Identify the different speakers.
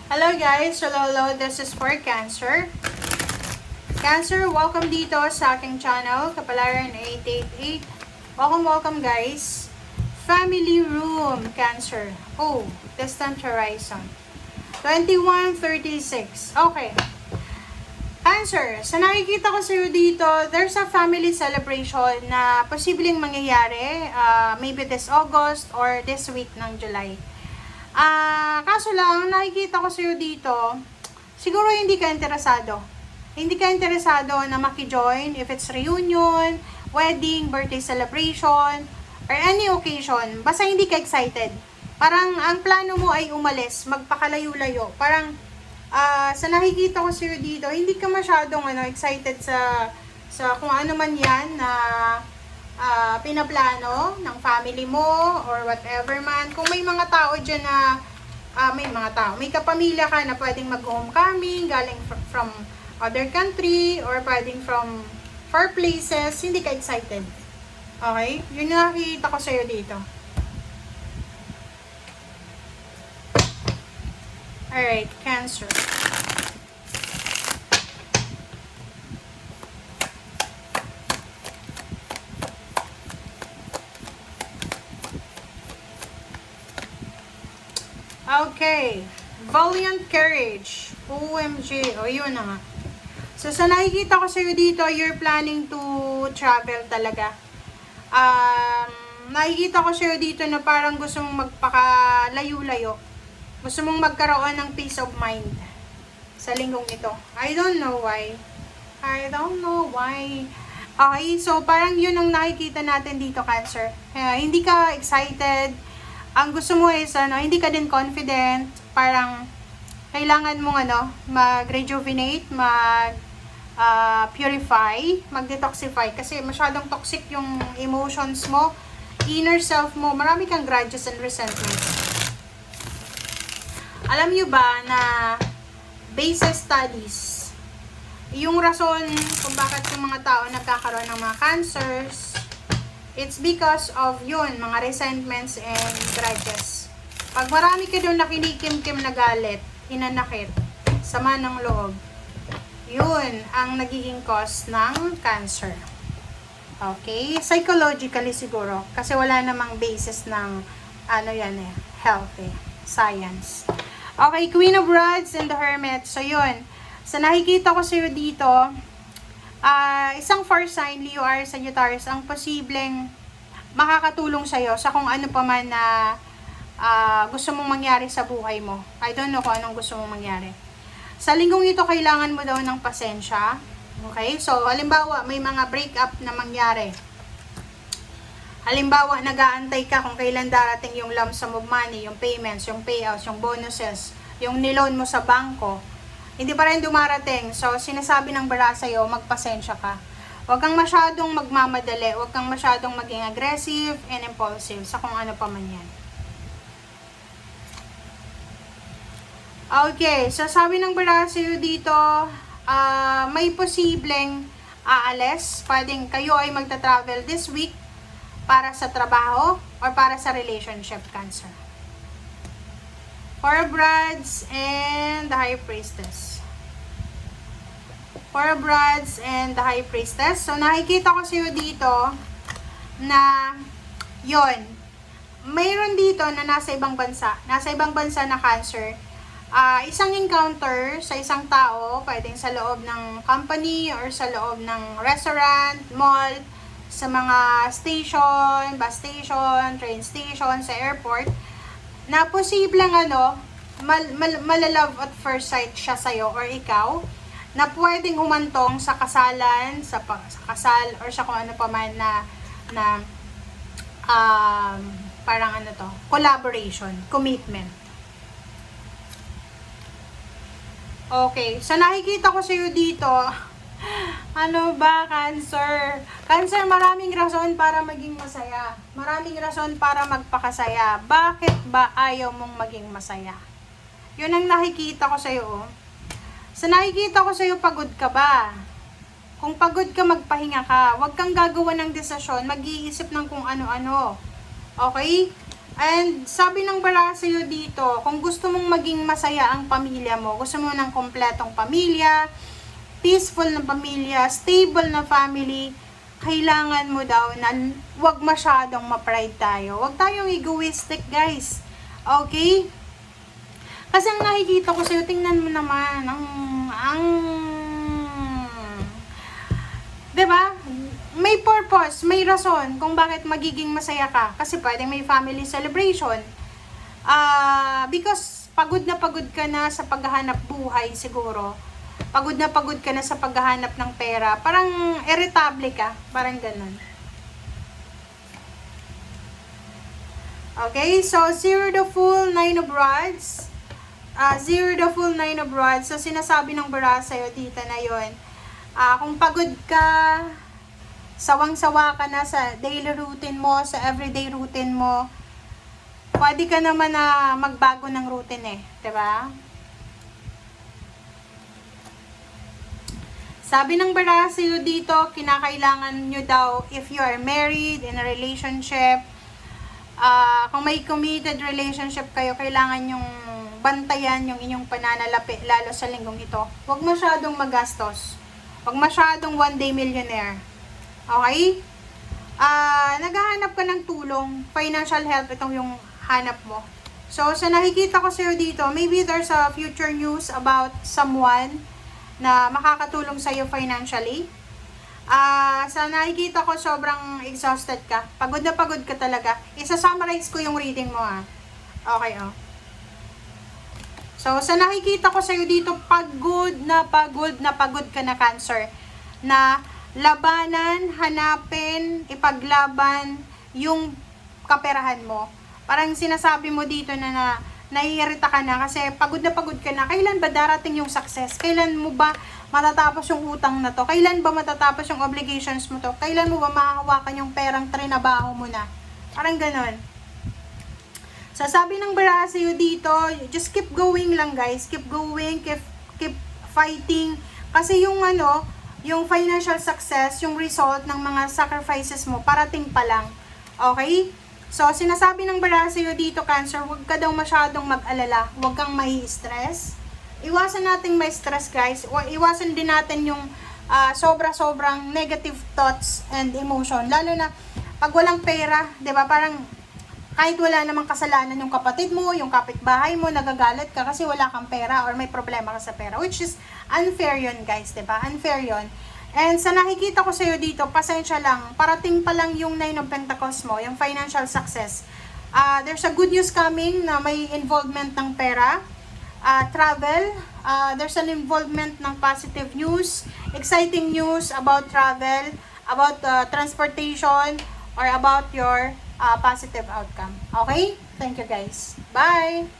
Speaker 1: Hello guys! Hello, this is for Cancer. Cancer, welcome dito sa aking channel, Kapalaran 888. Welcome guys. Family Room, Cancer. Oh, distant horizon. 2136. Okay. Cancer, sa nakikita ko sa'yo dito, there's a family celebration na posibleng mangyayari, maybe this August or this week ng July. Kaso lang, nakikita ko sa'yo dito, siguro hindi ka interesado. Hindi ka interesado na maki-join if it's reunion, wedding, birthday celebration, or any occasion. Basta hindi ka excited. Parang ang plano mo ay umalis, magpakalayo-layo. Parang sa nakikita ko sa'yo dito, hindi ka masyadong excited sa kung ano man yan na pinaplano ng family mo or whatever man. Kung may mga tao dyan na may kapamilya ka na pwedeng mag-homecoming galing from other country or pwedeng from far places, hindi ka excited. Okay? Yun yung nakikita ko sa'yo dito. Alright, Cancer. Okay. Valiant Courage. OMG. O, yun na nga. So, sa nakikita ko sa'yo dito, you're planning to travel talaga. Nakikita ko sa'yo dito na parang gusto mong magpakalayo-layo. Gusto mong magkaroon ng peace of mind sa linggong ito. I don't know why. Okay, so parang yun ang nakikita natin dito, Cancer. Hindi ka excited. Ang gusto mo is, hindi ka din confident. Parang kailangan mong mag-rejuvenate, purify, mag-detoxify. Kasi masyadong toxic yung emotions mo, inner self mo. Marami kang grudges and resentments. Alam nyo ba na base studies, yung rason kung bakit yung mga tao nagkakaroon ng mga cancers, it's because of yun, mga resentments and grudges. Pag marami ka doon nakinikim-kim na galit, hinanakit, sama ng loob, yun ang nagiging cause ng cancer. Okay? Psychologically siguro. Kasi wala namang basis ng health science. Okay, Queen of Rods and the Hermit. So, yun. Sa nakikita ko sa'yo dito, isang fire sign, Leo, Aries, Sagittarius, ang posibleng makakatulong sa'yo sa kung ano pa man na gusto mong mangyari sa buhay mo. I don't know kung anong gusto mong mangyari. Sa linggong ito, kailangan mo daw ng pasensya. Okay? So, halimbawa, may mga breakup na mangyari. Halimbawa, nag-aantay ka kung kailan darating yung lump sum of money, yung payments, yung payouts, yung bonuses, yung niloan mo sa bangko. Hindi pa rin dumarating. So, sinasabi ng bara sa'yo, magpasensya ka. Huwag kang masyadong magmamadali. Huwag kang masyadong maging aggressive and impulsive sa kung ano pa man yan. Okay, so sabi ng bara sa'yo dito, may posibleng aalis. Pwedeng kayo ay magta-travel this week para sa trabaho or para sa relationship, Cancer. Four of Rods and the High Priestess. Four of Rods and the High Priestess. So, nakikita ko sa'yo dito na yon, mayroon dito na nasa ibang bansa. Nasa ibang bansa na, Cancer. Isang encounter sa isang tao, pwedeng sa loob ng company or sa loob ng restaurant, mall, sa mga station, bus station, train station, sa airport, na posibleng malalove at first sight siya sa'yo or ikaw, na pwedeng humantong sa kasalan, sa kasal, or sa kung ano pa man na parang collaboration, commitment. Okay, so nakikita ko sa'yo dito, ano ba, Cancer? Cancer, maraming rason para maging masaya. Maraming rason para magpakasaya. Bakit ba ayaw mong maging masaya? Yun ang nakikita ko sa'yo. Sa nakikita ko sa'yo, pagod ka ba? Kung pagod ka, magpahinga ka. Huwag kang gagawa ng desisyon. Mag-iisip ng kung ano-ano. Okay? And sabi ng bara sa'yo dito, kung gusto mong maging masaya ang pamilya mo, gusto mo ng kompletong pamilya, peaceful na pamilya, stable na family, kailangan mo daw na wag masyadong ma-pride tayo. Wag tayong egoistic, guys. Okay? Kasi ang nakikita ko sa'yo, tingnan mo naman, diba? May purpose, may rason kung bakit magiging masaya ka. Kasi pwedeng may family celebration. Because pagod ka na sa paghahanap buhay siguro. Pagod ka na sa paghahanap ng pera. Parang irritable ka. Parang ganun. Okay, so 0 the full 9 of rods. 0 the full 9 of rods. So sinasabi ng bara sa'yo dito na yun. Kung pagod ka, sawang-sawa ka na sa daily routine mo, sa everyday routine mo, pwede ka naman na magbago ng routine eh. Diba? Sabi ng bara sa'yo dito, kinakailangan nyo daw, if you are married, in a relationship, kung may committed relationship kayo, kailangan yung bantayan yung inyong pananalapi, lalo sa linggong ito. Huwag masyadong magastos. Huwag masyadong one day millionaire. Okay? Naghahanap ka ng tulong, financial help, itong yung hanap mo. So, sa nakikita ko sa'yo dito, maybe there's a future news about someone na makakatulong sa'yo financially. Sa nakikita ko, sobrang exhausted ka. Pagod na pagod ka talaga. Isa-summarize ko yung reading mo, Okay, So, sa nakikita ko sa'yo dito, pagod na pagod ka na, Cancer. Na labanan, hanapin, ipaglaban yung kaperahan mo. Parang sinasabi mo dito na naiirita ka na kasi pagod ka na. Kailan ba darating yung success? Kailan mo ba matatapos yung utang na to? Kailan ba matatapos yung obligations mo to? Kailan mo ba mahahawakan yung perang trinabaho mo na? Parang ganon. Sasabi ng bara sa'yo dito, just keep going lang, guys. Keep going, keep fighting. Kasi yung yung financial success, yung result ng mga sacrifices mo, parating pa lang. Okay? So, sinasabi ng bara sa'yo dito, Cancer, huwag ka daw masyadong mag-alala. Huwag kang mai-stress. Iwasan nating may stress, guys. Iwasan din natin yung sobra-sobrang negative thoughts and emotion. Lalo na, pag walang pera, diba, parang kahit wala namang kasalanan yung kapatid mo, yung kapitbahay mo, nagagalit ka kasi wala kang pera or may problema ka sa pera. Which is unfair yun, guys, diba? Unfair yun. And sa nakikita ko sa'yo dito, pasensya lang, parating pa lang yung 9 of Pentacles mo, yung financial success. There's a good news coming na may involvement ng pera, travel, there's an involvement ng positive news, exciting news about travel, about transportation, or about your positive outcome. Okay? Thank you, guys. Bye!